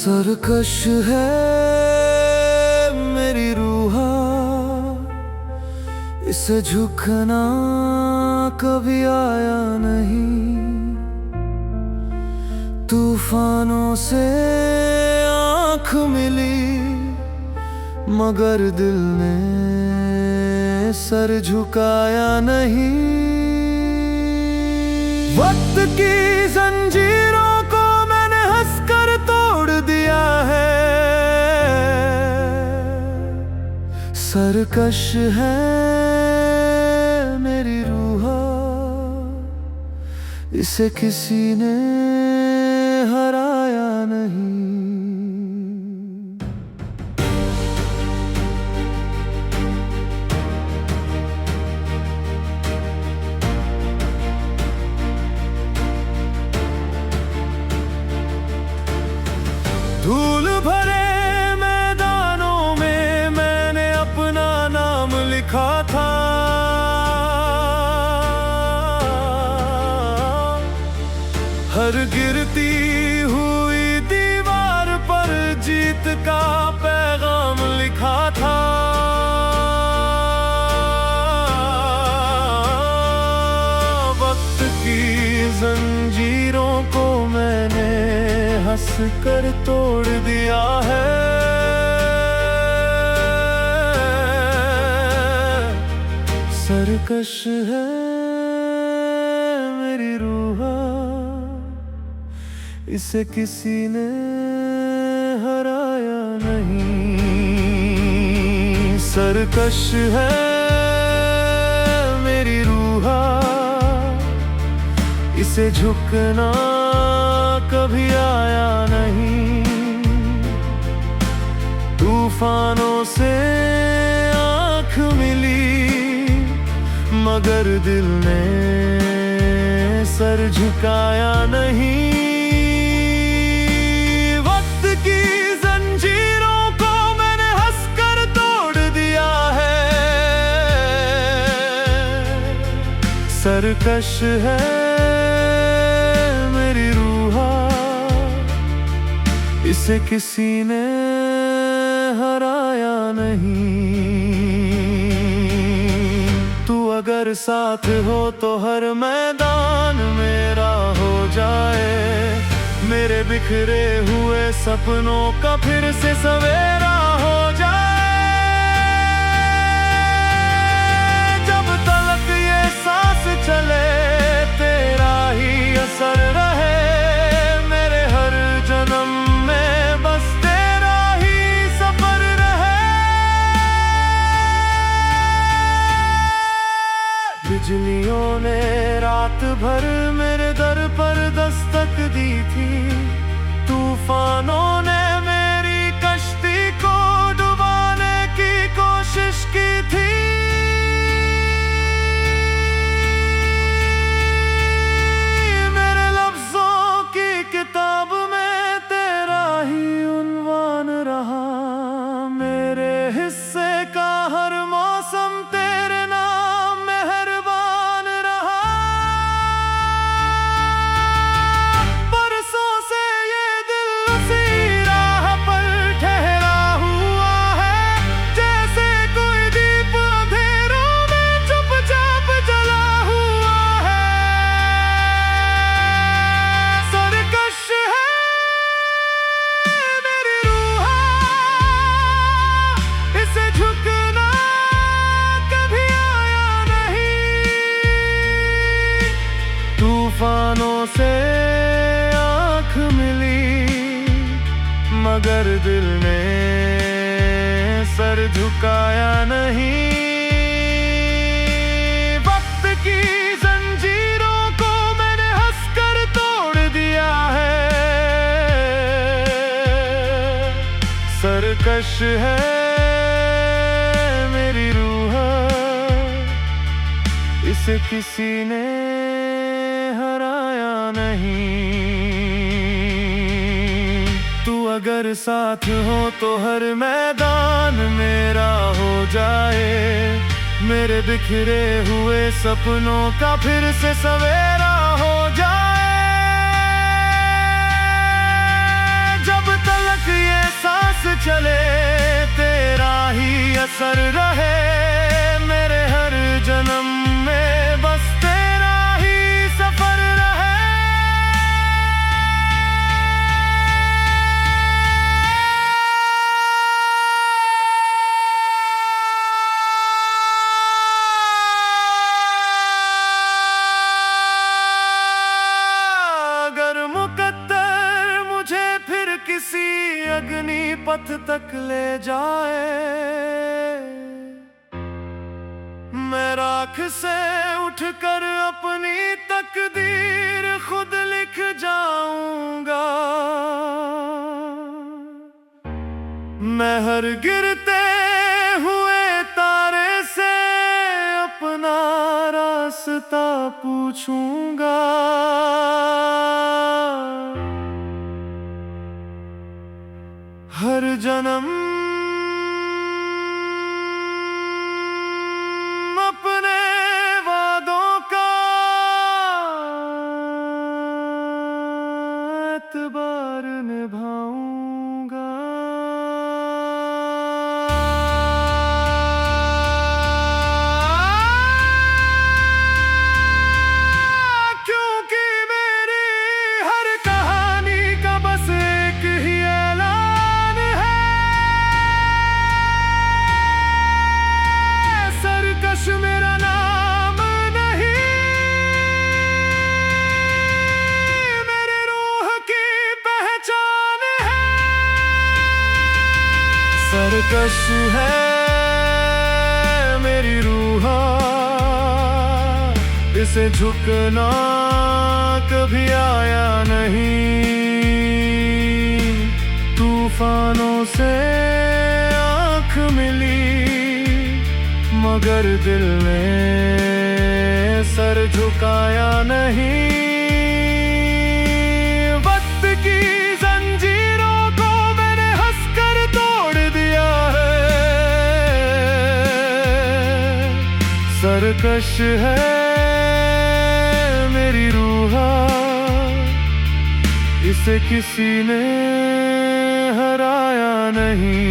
सरकश है मेरी रूह, इसे झुकना कभी आया नहीं। तूफानों से आँख मिली मगर दिल ने सर झुकाया नहीं। वक्त की जंजीरों को मैंने हंसकर तोड़ दिया है। सरकश है मेरी रूह, इसे किसी ने हराया नहीं। धूल भरे मैदानों में मैंने अपना नाम लिखा था। हर गिरती हुई दीवार पर जीत का पैगाम लिखा था। वक्त की जंजीरों को मैंने हंस कर तोड़ दिया है। सरकश है मेरी रूह, इसे किसी ने हराया नहीं। सरकश है मेरी रूह, इसे झुकना कभी आया नहीं। तूफानों से आँख मिली मगर दिल ने सर झुकाया नहीं। वक्त की जंजीरों को मैंने हंसकर तोड़ दिया है। सरकश है मेरी रूह, इसे किसी ने हराया नहीं। तू अगर साथ हो तो हर मैदान मेरा हो जाए। मेरे बिखरे हुए सपनों का फिर से सवेरा हो जाए। जब तलक ये सांस चले तेरा ही असर रहे। मेरे हर जन्म में बस तेरा ही सफर रहे। बिजलियों ने रात भर मेरे दर पर दस्तक दी थी। तूफानों ने मेरी कश्ती को डुबाने की कोशिश की थी। मेरे लफ्जों की किताब में तेरा ही उन्वान रहा। मेरे हिस्से का हर मौसम तेरे नाम मेहरबान रहा। बरसों से ये दिल उसी राह पर ठहरा हुआ है। जैसे कोई दीप अंधेरों में चुपचाप जला हुआ है। सरकश है मेरी रूह, इसे झुकना कभी आया नहीं। तूफानों से आँख मिली मगर दिल ने सर झुकाया नहीं। वक्त की जंजीरों को मैंने हंसकर तोड़ दिया है। सरकश है मेरी रूह, इसे किसी ने हराया नहीं। तू अगर साथ हो तो हर मैदान मेरा हो जाए। मेरे बिखरे हुए सपनों का फिर से सवेरा हो जाए। जब तलक ये सांस चले, तेरा ही असर रहे मेरे हर जन्म में, बस तेरा ही सफर रहे। अगर मुकद्दर मुझे फिर किसी अग्निपथ तक ले जाए, मैं राख से उठकर अपनी तकदीर खुद लिख जाऊंगा। मैं हर गिरते हुए तारे से अपना रास्ता पूछूंगा। हर जन्म अपने वादों का एतबार निभाऊंगा। क्योंकि मेरी हर कहानी का बस एक ही ऐलान है, सरकश मेरा नाम नहीं, मेरे रूह की पहचान है। सरकश है मेरी रूह, इसे झुकना कभी आया नहीं। तूफानों से आँख मिली, मगर दिल ने सर झुकाया नहीं। वक्त की जंजीरों को मैंने हंसकर तोड़ दिया है, सरकश है मेरी रूह, इसे किसी ने हराया नहीं।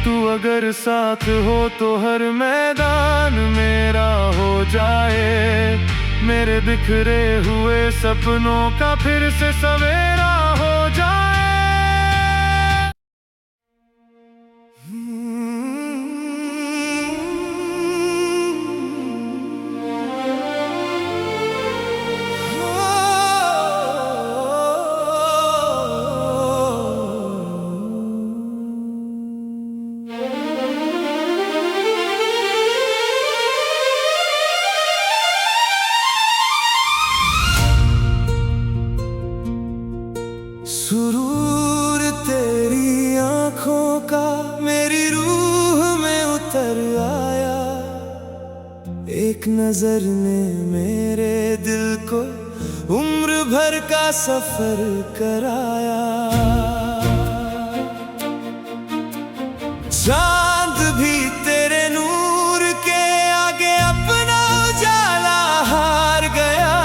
तू अगर साथ हो तो हर मैदान मेरा हो जाए, मेरे बिखरे हुए सपनों का फिर से सवेरा हो जाए। सुरूर तेरी आंखों का मेरी रूह में उतर आया, एक नजर ने मेरे दिल को उम्र भर का सफर कराया। चांद भी तेरे नूर के आगे अपना उजाला हार गया।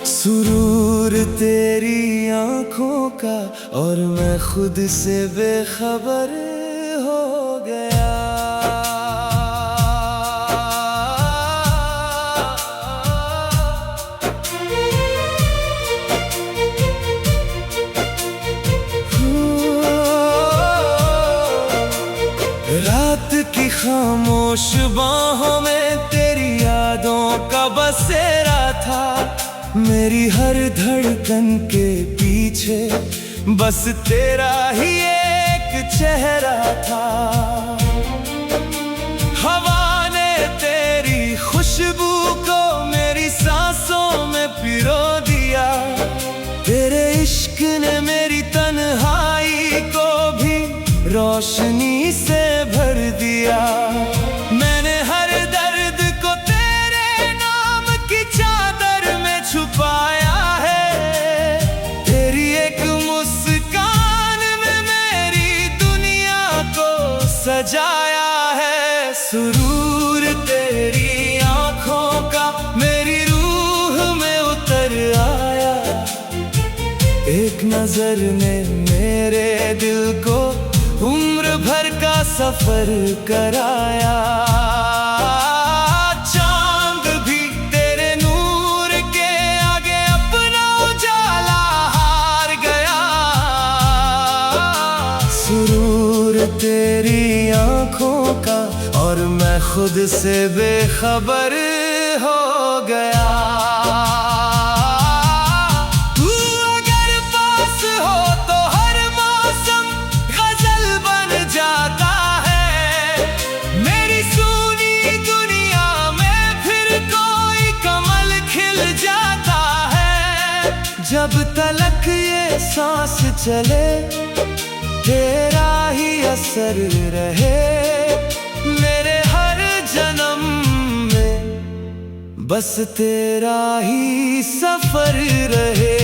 सुरूर तेरी आंखों का और मैं खुद से बेखबर हो गया। रात की खामोश बाहों में तेरी यादों का बसेरा था, मेरी हर धड़कन के पीछे बस तेरा ही एक चेहरा था। हवा ने तेरी खुशबू को मेरी सांसों में पिरो दिया, तेरे इश्क ने मेरी तन्हाई को भी रोशनी से भर दिया। मैंने हर दर्द को तेरे नाम की चादर में छुपाया है, तेरी एक मुस्कान में मेरी दुनिया को सजाया है। सुरूर तेरी आंखों का मेरी रूह में एक नजर ने मेरे दिल को उम्र भर का सफर कराया। चांद भी तेरे नूर के आगे अपना उजाला हार गया। सुरूर तेरी आंखों का और मैं खुद से बेखबर हो गया। जब तलक ये सांस चले तेरा ही असर रहे। मेरे हर जन्म में बस तेरा ही सफर रहे।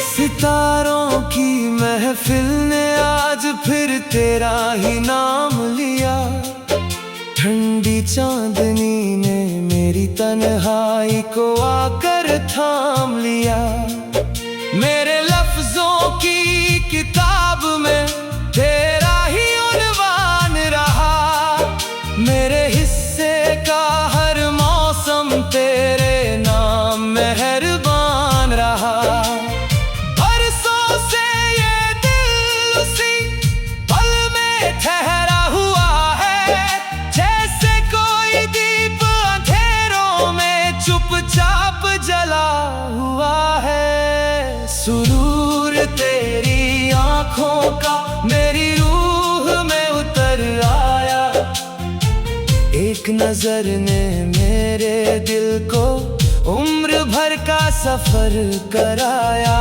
सितारों की महफिल ने आज फिर तेरा ही नाम लिया। ठंडी चांदनी ने मेरी तन्हाई को आकर थाम लिया। मेरे लफ्जों की किताब में तेरा ही उन्वान रहा। मेरे हिस्से का हर मौसम तेरे नाम मेहरबान रहा। बरसों से ये दिल उसी पल में ठहरा हुआ है। चुपचाप जला हुआ है। सुरूर तेरी आंखों का मेरी रूह में उतर आया। एक नजर ने मेरे दिल को उम्र भर का सफर कराया।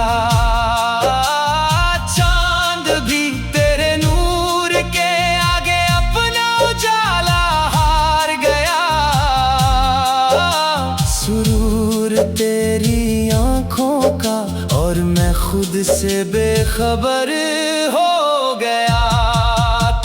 चांद भी तेरे नूर के आगे अपना उजाला हार गया। सुरूर तेरी आंखों का और मैं खुद से बेखबर हो गया।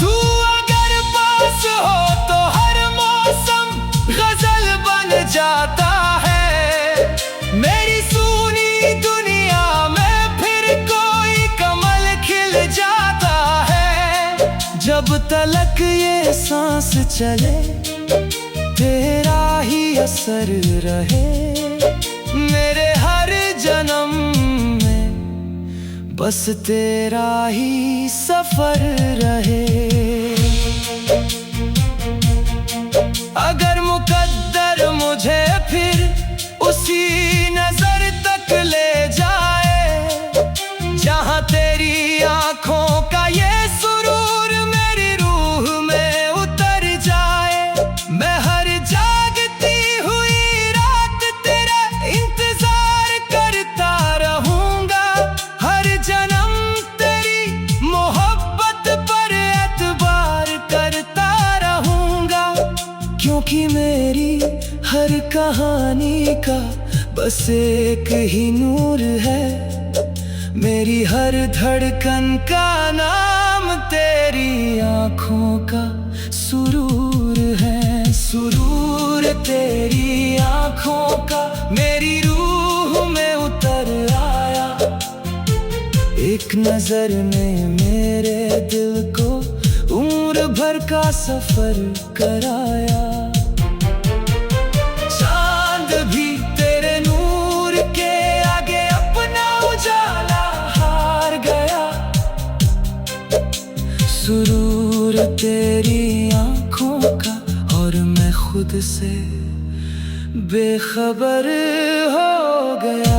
तू अगर पास हो तो हर मौसम गजल बन जाता है। मेरी सूनी दुनिया में फिर कोई कमल खिल जाता है। जब तलक ये सांस चले तेरा ही असर रहे। मेरे हर जन्म में बस तेरा ही सफर रहे। अगर मुकद्दर मुझे फिर उसी नजर तक ले जाए जहां तेरी आंखों का ये सुरूर मेरी रूह में उतर जाए। मैं हर जागती हुई रात तेरा इंतजार करता रहूंगा। हर जन्म तेरी मोहब्बत पर एतबार करता रहूंगा। क्योंकि मेरी हर कहानी का बस एक ही नूर है। मेरी हर धड़कन का नाम तेरी आंखों का सुरूर है। सुरूर तेरी आंखों का मेरी रूह में उतर आया। एक नजर ने मेरे दिल को उम्र भर का सफर कराया। चांद भी तेरे नूर के आगे अपना उजाला हार गया। सुरूर तेरी आंखों का और मैं खुद से बेखबर हो गया।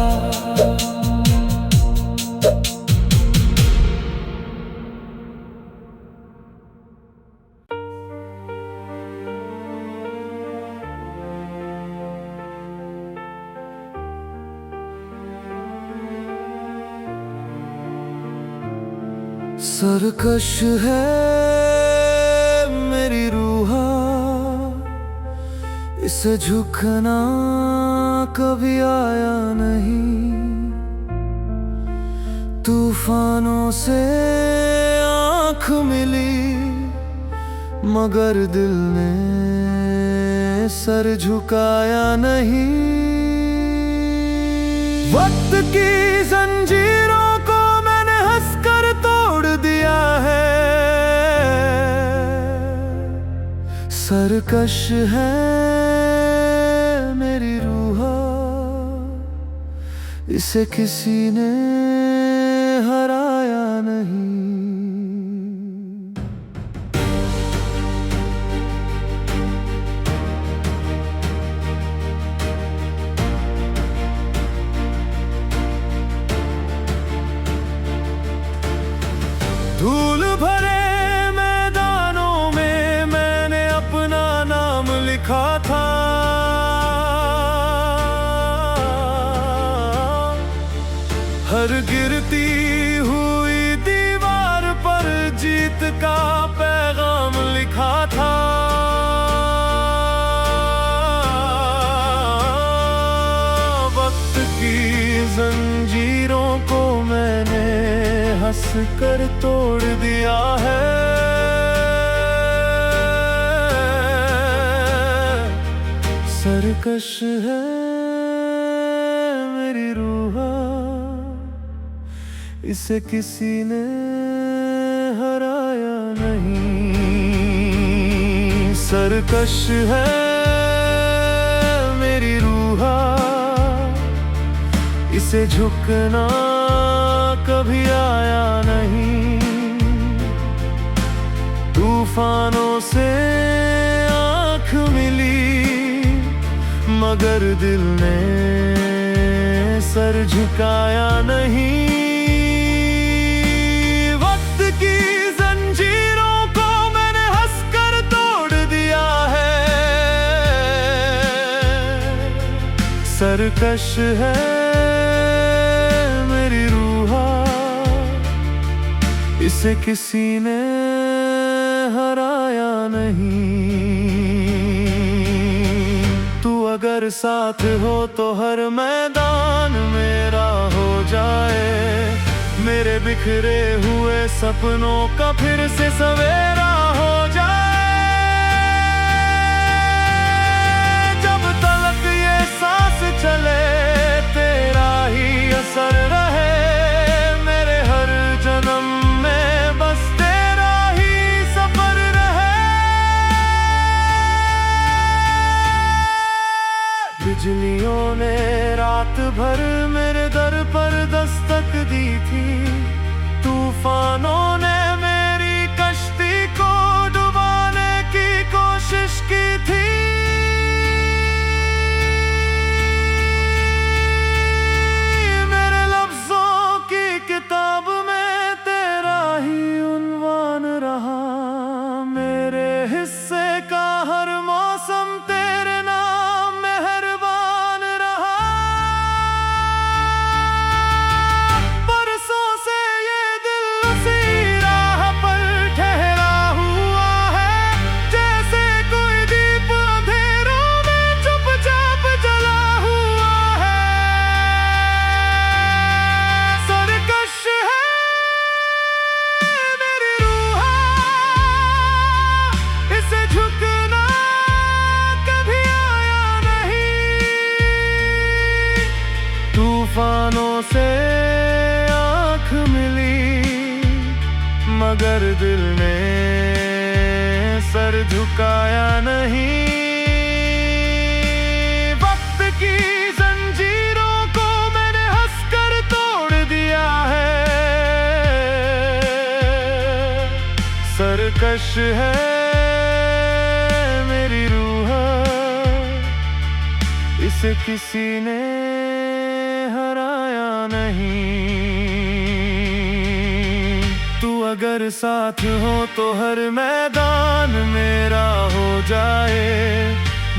सरकश है मेरी रूह, इसे झुकना कभी आया नहीं। तूफानों से आँख मिली मगर दिल ने सर झुकाया नहीं। वक्त की जंजीरों को मैंने हंसकर तोड़ दिया है। सरकश है मेरी रूह, इसे किसी ने हराया नहीं। धूल भरे मैदानों में मैंने अपना नाम लिखा था। हर गिरती हुई दीवार पर जीत का पैगाम लिखा था। वक्त की जंजीरों को मैंने हंस कर तोड़ दिया है। सरकश है मेरी रूह, इसे किसी ने हराया नहीं। सरकश है मेरी रूह, इसे झुकना कभी आया नहीं। तूफानों से आँख मिली मगर दिल ने सर झुकाया नहीं। वक्त की जंजीरों को मैंने हंसकर तोड़ दिया है। सरकश है मेरी रूह, इसे किसी ने हराया नहीं। तू अगर साथ हो तो हर मैदान मेरा हो जाए। मेरे बिखरे हुए सपनों का फिर से सवेरा हो जाए। जब तक ये सांस चले तेरा ही असर रहे। मेरे हर जन्म में बस तेरा ही सफर रहे। बिजलियों ने रात भर मेरे दर पर दस्तक दी थी। तूफानों ने मेरी कश्ती को डुबाने की कोशिश की थी। मेरे लफ्जों की किताब में तेरा ही उन्वान रहा। मेरे हिस्से का हर मौसम तेरे नाम मेहरबान रहा। बरसों से ये दिल उसी राह पर ठहरा हुआ है। जैसे कोई दीप अंधेरों में चुपचाप जला हुआ है। सरकश है मेरी रूह, इसे झुकना कभी आया नहीं। तूफानों से आँख मिली मगर दिल ने सर झुकाया नहीं। वक्त की जंजीरों को मैंने हंसकर तोड़ दिया है। सरकश है मेरी रूह, इसे किसी ने हराया नहीं। तू अगर साथ हो तो हर मैदान मेरा हो जाए।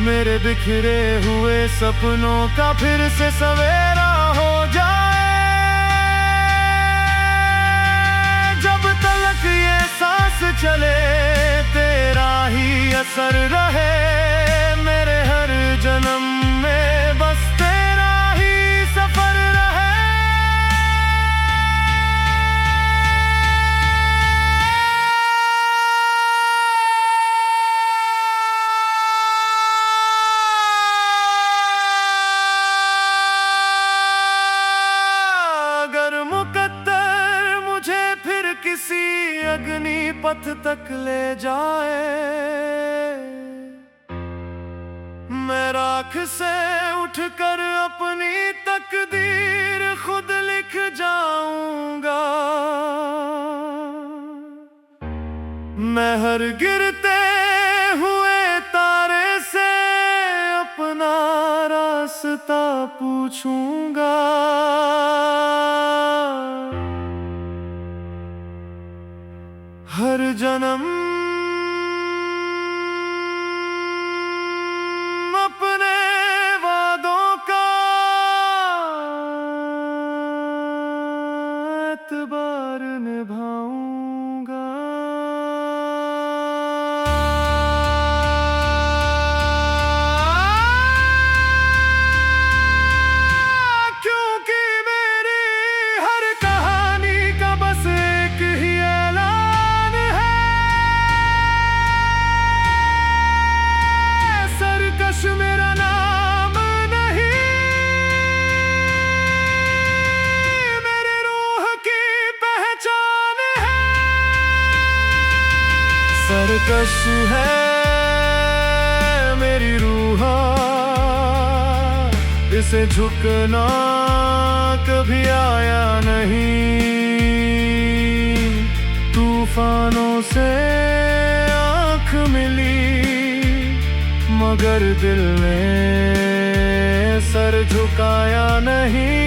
मेरे बिखरे हुए सपनों का फिर से सवेरा हो जाए। जब तक ये सांस चले तेरा ही असर रहे। मेरे हर जन्म में बस तेरा ही सफर रहे। पथ तक ले जाए। मैं राख से उठकर अपनी तकदीर खुद लिख जाऊंगा। मैं हर गिरते हुए तारे से अपना रास्ता पूछूंगा। हर जन्म अपने वादों का एतबार निभाऊंगा। क्योंकि मेरी हर कहानी का बस एक ही ऐलान है, सरकश मेरा नाम नहीं, मेरी रूह की पहचान है। सरकश है मेरी रूह, इसे झुकना कभी आया नहीं। तूफानों से आँख मिली मगर दिल ने सर झुकाया नहीं।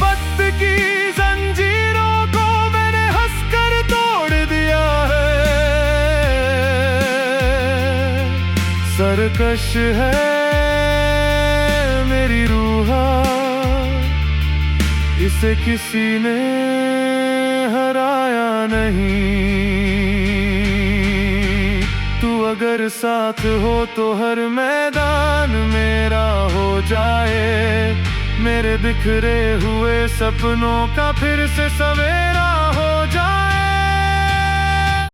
वक्त की जंजीरों को मैंने हंसकर तोड़ दिया है। सरकश है मेरी रूह, इसे किसी ने हराया नहीं। तू अगर साथ हो तो हर मैदान मेरा हो जाए। मेरे बिखरे हुए सपनों का फिर से सवेरा हो जाए।